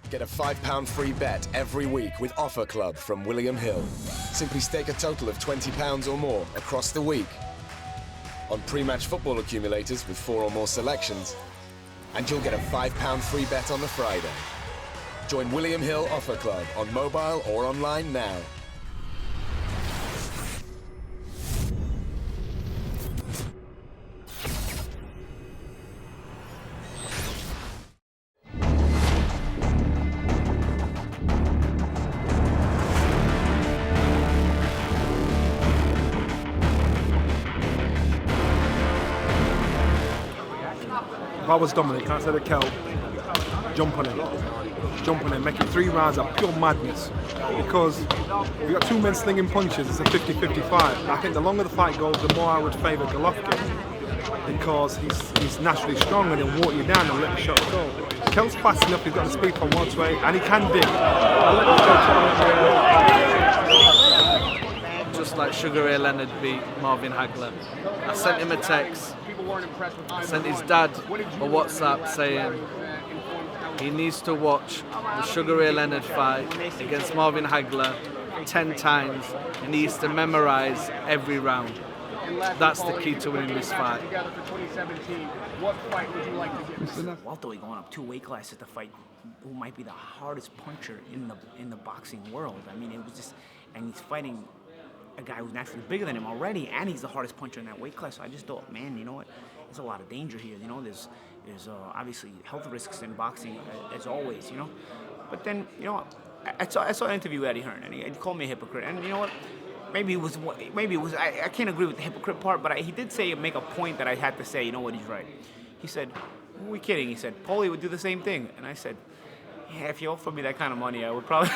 Get a £5 free bet every week with Offer Club from William Hill. Simply stake a total of £20 or more across the week on pre-match football accumulators with 4 or more selections, and you'll get a £5 free bet on the Friday. Join William Hill Offer Club on mobile or online now. If I was Dominic, I said to Kell, jump on him, make it 3 rounds of pure madness. Because we got 2 men slinging punches, it's a 50-50 fight. I think the longer the fight goes, the more I would favour Golovkin, because he's naturally strong and he'll walk you down and let the shot go. Kell's fast enough, he's got the speed from one way, and he can dig. Just like Sugar Ray Leonard beat Marvin Hagler. I sent him a text. I sent his dad a WhatsApp saying he needs to watch the Sugar Ray Leonard fight against Marvin Hagler 10 times and he needs to memorize every round. That's the key to winning this fight. Welterweight going up 2 weight classes to fight who might be the hardest puncher in the boxing world. I mean, it was just, and he's fighting a guy who's naturally bigger than him already, and he's the hardest puncher in that weight class. So I just thought, man, you know what? There's a lot of danger here. You know, there's obviously health risks in boxing, as always. You know, but then, you know, I saw an interview with Eddie Hearn, and he called me a hypocrite. And you know what? Maybe it was. I can't agree with the hypocrite part, but he did make a point that I had to say. You know what? He's right. He said, "Who are we kidding?" He said, "Paulie would do the same thing," and I said, yeah, if you offer me that kind of money, I would probably.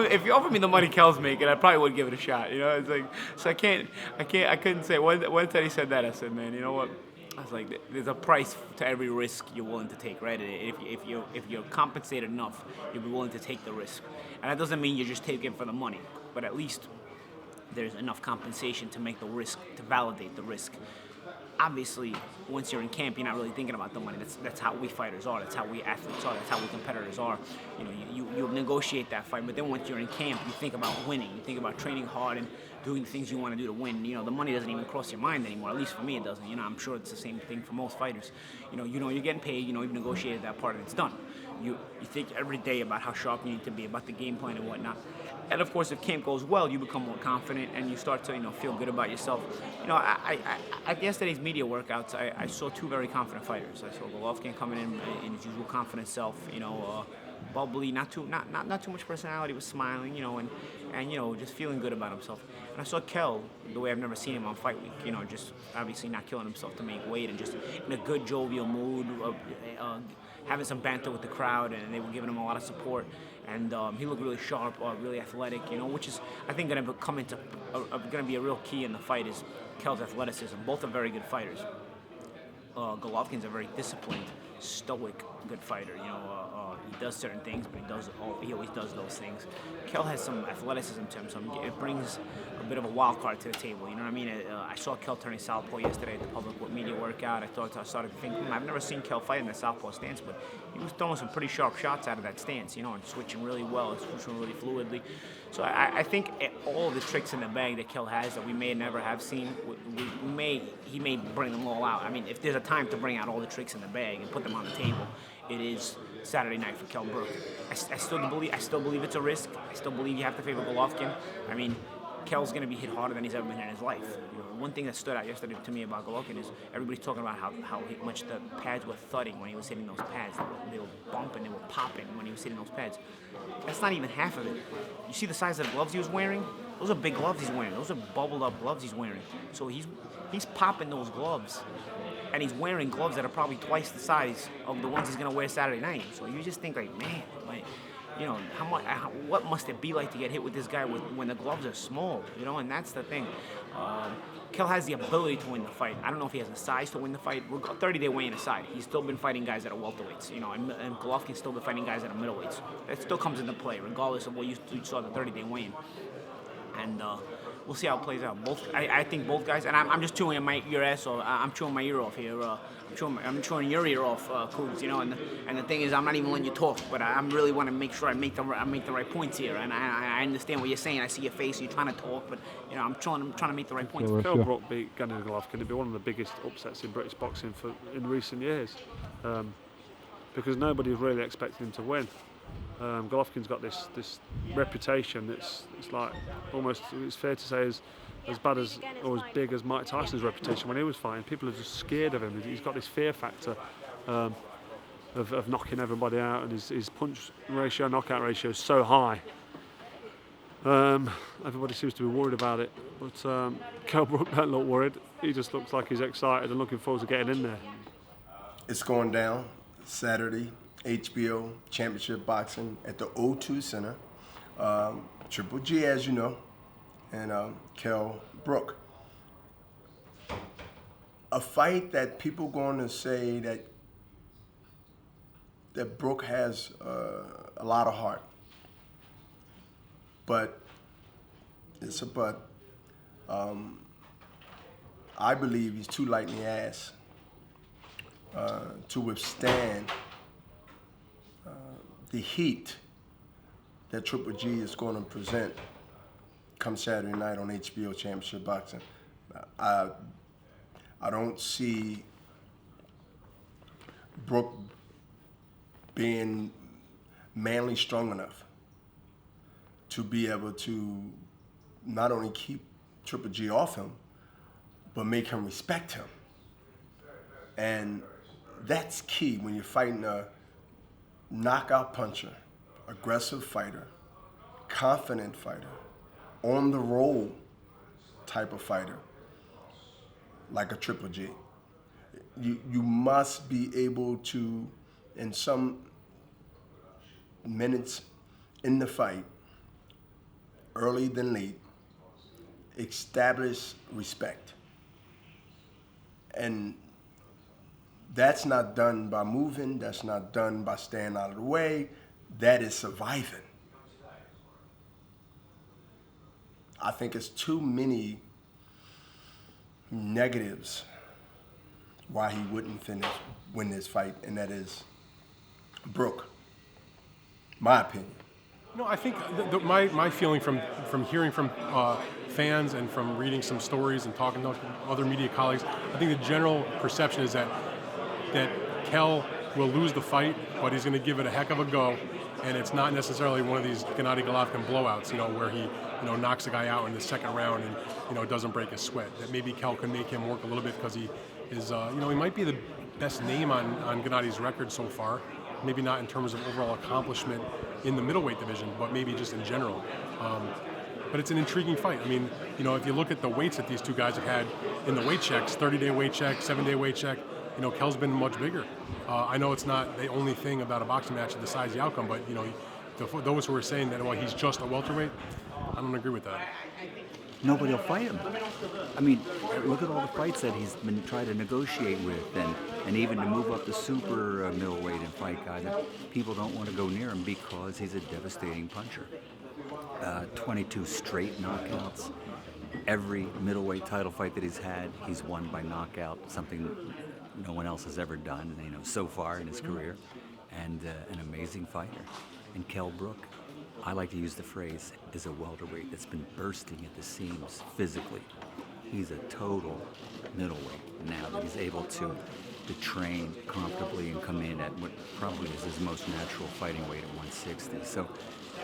if you offer me the money Kell's making, I probably would give it a shot. You know, it's like, so I couldn't say. Once Eddie said that, I said, man, you know what? I was like, there's a price to every risk you're willing to take, right? If you're compensated enough, you'll be willing to take the risk, and that doesn't mean you just take it for the money, but at least there's enough compensation to make the risk, to validate the risk. Obviously, once you're in camp, you're not really thinking about the money. That's how we fighters are. That's how we athletes are. That's how we competitors are. You know, you negotiate that fight, but then once you're in camp, you think about winning. You think about training hard and doing the things you want to do to win. You know, the money doesn't even cross your mind anymore. At least for me, it doesn't. You know, I'm sure it's the same thing for most fighters. You know, you're getting paid. You know, you've negotiated that part, and it's done. You think every day about how sharp you need to be, about the game plan and whatnot. And of course, if camp goes well, you become more confident and you start to, feel good about yourself. You know, at yesterday's media workouts, I saw 2 very confident fighters. I saw Golovkin coming in his usual confident self. Bubbly, not too much personality, was smiling. And just feeling good about himself. And I saw Kell the way I've never seen him on fight week. Just obviously not killing himself to make weight and just in a good jovial mood, having some banter with the crowd, and they were giving him a lot of support. And he looked really sharp, really athletic, which is, I think, going to be a real key in the fight is Kell's athleticism. Both are very good fighters. Golovkin's a very disciplined, stoic, good fighter. He does certain things, but he always does those things. Kell has some athleticism to him, so it brings a bit of a wild card to the table. You know what I mean? I saw Kell turning southpaw yesterday at the public media workout. I started to think, I've never seen Kell fight in the southpaw stance, but he was throwing some pretty sharp shots out of that stance, and switching really well, switching really fluidly. So I think all the tricks in the bag that Kell has that we may never have seen, he may bring them all out. I mean, if there's a time to bring out all the tricks in the bag and put them on the table, it is Saturday night for KELL BROOK. I still believe it's a risk. I still believe you have to favor Golovkin. I mean, Kell's going to be hit harder than he's ever been in his life. One thing that stood out yesterday to me about Golovkin is everybody's talking about how much the pads were thudding when he was hitting those pads. They were bumping, they were popping when he was hitting those pads. That's not even half of it. You see the size of the gloves he was wearing? Those are big gloves he's wearing. Those are bubbled up gloves he's wearing. So he's popping those gloves. And he's wearing gloves that are probably twice the size of the ones he's going to wear Saturday night. So you just think, man, what must it be like to get hit with this guy when the gloves are small, and that's the thing. Kell has the ability to win the fight. I don't know if he has the size to win the fight. 30-day weigh-in aside, he's still been fighting guys that are welterweights, and Golovkin's still been fighting guys that are middleweights. That still comes into play, regardless of what you saw the 30-day weigh-in. And we'll see how it plays out. I think both guys, and I'm just chewing your ass off. I'm chewing my ear off here. I'm chewing your ear off, Cougs. You know, and the thing is, I'm not even letting you talk, but I really want to make sure I make the right points here. And I understand what you're saying. I see your face. You're trying to talk, but you know, I'm trying to make the right points. Kell Brook beat GENNADY GOLOVKIN. It'd be one of the biggest upsets in British boxing in recent years, because nobody was really expecting him to win. Golovkin's got this reputation that's like almost, it's fair to say, as bad as or as big as Mike Tyson's reputation when he was fighting. People are just scared of him. He's got this fear factor of knocking everybody out, and his punch ratio, knockout ratio is so high. Everybody seems to be worried about it, but Kell Brook don't look worried. He just looks like he's excited and looking forward to getting in there. It's going down Saturday, HBO Championship Boxing at the O2 Center. Triple G, as you know, and Kell Brook. A fight that people going to say that Brook has a lot of heart. But it's a but. I believe he's too light in the ass to withstand the heat that Triple G is going to present come Saturday night on HBO Championship Boxing. I don't see Brook being manly strong enough to be able to not only keep Triple G off him, but make him respect him. And that's key when you're fighting a knockout puncher, aggressive fighter, confident fighter, on the roll type of fighter, like a Triple G. You must be able to, in some minutes in the fight, early than late, establish respect. And that's not done by moving, that's not done by staying out of the way, that is surviving. I think it's too many negatives why he wouldn't win this fight, and that is Brook. My opinion. No, I think my feeling from hearing from fans and from reading some stories and talking to other media colleagues, I think the general perception is that Kell will lose the fight, but he's going to give it a heck of a go, and it's not necessarily one of these GENNADY GOLOVKIN blowouts, where he knocks the guy out in the second round and doesn't break his sweat. That maybe Kell can make him work a little bit because he is he might be the best name on GENNADY's record so far. Maybe not in terms of overall accomplishment in the middleweight division, but maybe just in general. But it's an intriguing fight. I mean, if you look at the weights that these two guys have had in the weight checks, 30-day weight check, 7-day weight check, Kell's been much bigger. I know it's not the only thing about a boxing match that decides the outcome, but those who are saying that, well, he's just a welterweight, I don't agree with that. Nobody will fight him. I mean, look at all the fights that he's been trying to negotiate with, and even to move up to super middleweight and fight guys. People don't want to go near him because he's a devastating puncher. 22 straight knockouts. Every middleweight title fight that he's had, he's won by knockout, something no one else has ever done, so far in his career. And an amazing fighter. And Kell Brook, I like to use the phrase, is a welterweight that's been bursting at the seams physically. He's a total middleweight now that he's able to train comfortably and come in at what probably is his most natural fighting weight at 160. So,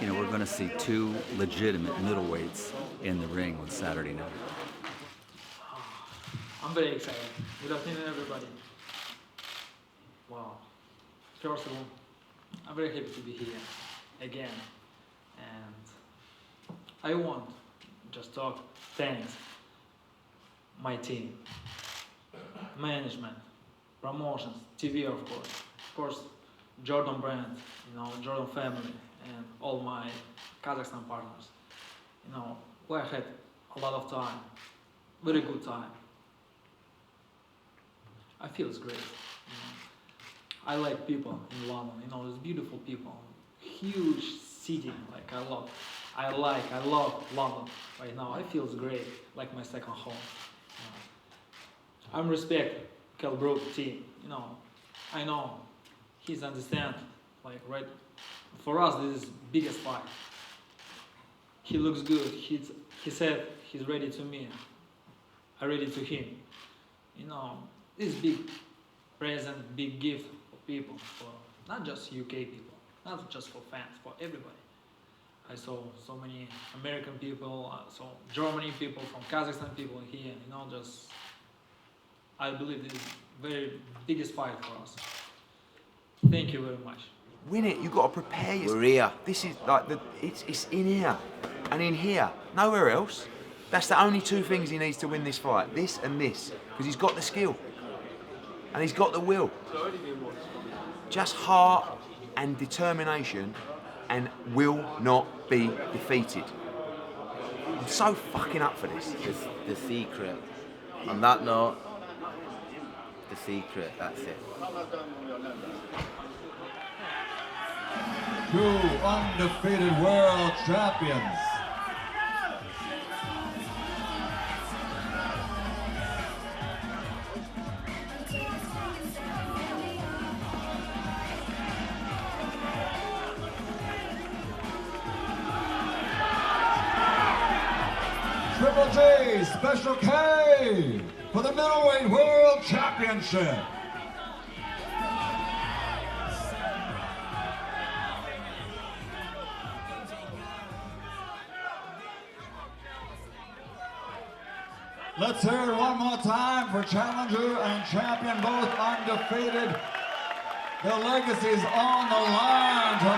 we're going to see two legitimate middleweights in the ring on Saturday night. I'm very excited. Good afternoon, everybody. Wow. First of all, I'm very happy to be here again. And I want just talk thanks my team, management, promotions, TV of course, Jordan brand, Jordan family, and all my Kazakhstan partners. We had a lot of time, very good time. I feel it's great. I like people in London. It's beautiful people, huge city. Like I I love London right now. It feels great, like my second home. I'm respect KELL BROOK team. You know, I know he's understand. Like right, for us this is biggest fight. He looks good. He said he's ready to me. I ready to him. You know, this big present, big gift for people, for not just UK people, not just for fans, for everybody. I saw so many American people, so Germany people, from Kazakhstan people here. You know, just I believe this is very biggest fight for us. Thank you very much. Win it. You've got to prepare yourself. We're here. This is like it's in here and in here. Nowhere else. That's the only two things he needs to win this fight. This and this, because he's got the skill and he's got the will. Just heart and determination, and will not be defeated. I'm so fucking up for this. The secret. On that note, the secret, that's it. Two undefeated world champions. Triple G, Special K for the middleweight world championship. Let's hear it one more time for challenger and champion, both undefeated. The legacy's on the line tonight.